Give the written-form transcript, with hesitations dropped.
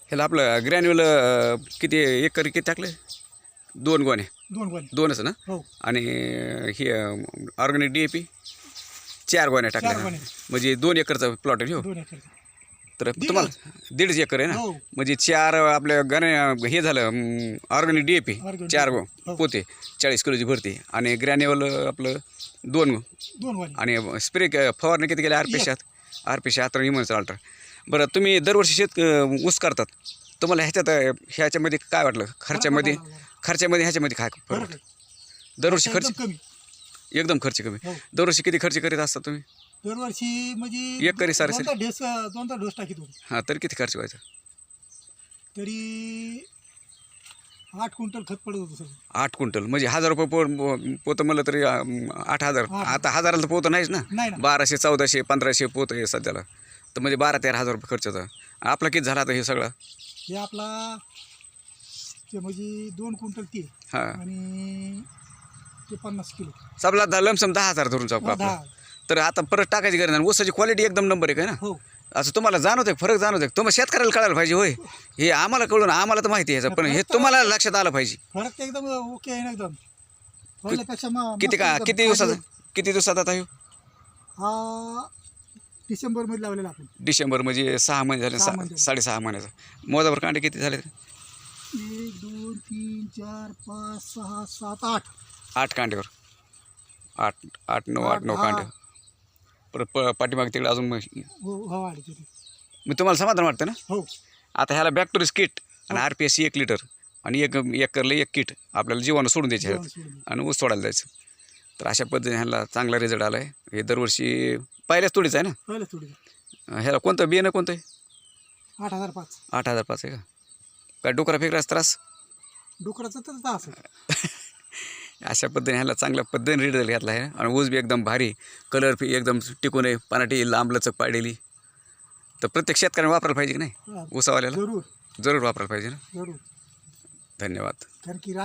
ह्याला आपलं ग्रॅन्युअल किती एकर किती टाकले? 2 गोणे. 2च ना? हो. आणि हे ऑर्गॅनिक DAP 4 गोण्या टाकल्या. म्हणजे 2 एकरचा प्लॉट आहे हो. 2 एकर. तर तुम्हाला 1.5 एकर आहे ना? हो. म्हणजे 4 आपल्या हे झालं ऑर्गॅनिक DAP 4 पोते 40 किलोची भरती आणि ग्रॅन्युअल आपलं 2 वाले. आणि स्प्रे फवारणी किती केल्या? RP 70 इमन्स अल्ट्रा. बरं, तुम्ही दरवर्षी ऊस करतात, तुम्हाला ह्याच्यामध्ये काय वाटलं? खर्चामध्ये ह्याच्यामध्ये काय फरक वाटलं? दरवर्षी खर्च एकदम खर्च कमी. दरवर्षी किती खर्च करीत असता तुम्ही? दरवर्षी म्हणजे एकरी सरासरी 2 डोस टाकीत होतो. हां, तर किती खर्च व्हायचा? तरी 8 क्विंटल खत पडत होतं सर. 8 क्विंटल म्हणजे 1000 रुपये पोतं म्हणलं तरी 8,000. आता 1000ला तर पोतं नाहीच ना. 1200, 1400, 1500 पोतं आहे सध्याला. तर म्हणजे 12-13 हजार रुपये खर्च होता. आपला किती झाला आता हे सगळं? हे आपला म्हणजे 2 क्विंटल तीळ हां, आणि ते 50 किलो. सबला लमसम 10,000 धरून चालू आपला. तर आता परत टाकायची गरज नाही. ऊसाची क्वालिटी एकदम नंबर 1 आहे ना. हो. असं तुम्हाला जाणवतं फरक जाणवतं? तुम्हाला शेतकऱ्याला कळायला पाहिजे होय. हे आम्हाला कळून आम्हाला तर माहिती आहे ह्याचं, पण हे तुम्हाला लक्षात आलं पाहिजे. फरक तर एकदम ओके आहे ना एकदम. पहिल्यापेक्षा किती दिवसात आता हे? हा डिसेंबरमध्ये लावलेला आपण. डिसेंबर म्हणजे 6 महिने झाले. 6.5 महिन्याचा. मोजावर कांडे किती झाले? 1 2 3 4 5 6 7 8. 8 कांड्यावर 8 9 कांडे. परत पाठीमागे तिकडे अजून हो आले तिथे. मी तुम्हाला समाधान वाटतं ना? हो. आता ह्याला बॅक्टेरिया किट आणि RPS 1 लिटर आणि 1 एकरला 1 किट आपल्याला जीवाणू सोडून द्यायचे आहेत आणि ऊस सोडायला जायचं. तर अशा पद्धतीने ह्याला चांगला रिझल्ट आला आहे. हे दरवर्षी पहिल्याच तोडीचं आहे ना? पहिल्याच तोडीचं. ह्याला कोणतं बियाणं कोणतं आहे? 8005. 8005 आहे का? काय डोकरा फेकराचा त्रास? डुकराचा तर त्रास आहे. अशा पद्धतीने ह्याला चांगल्या पद्धतीने रिझल्ट घेतला आहे आणि ऊस बी एकदम भारी, कलर एकदम टिकून आहे, पानाटी लांब लचक पाडलेली. तर प्रत्येक शेतकऱ्याने वापरायला पाहिजे की नाही? ऊसावाल्याला जरूर जरूर वापरायला पाहिजे ना. जरूर. धन्यवाद. कारण की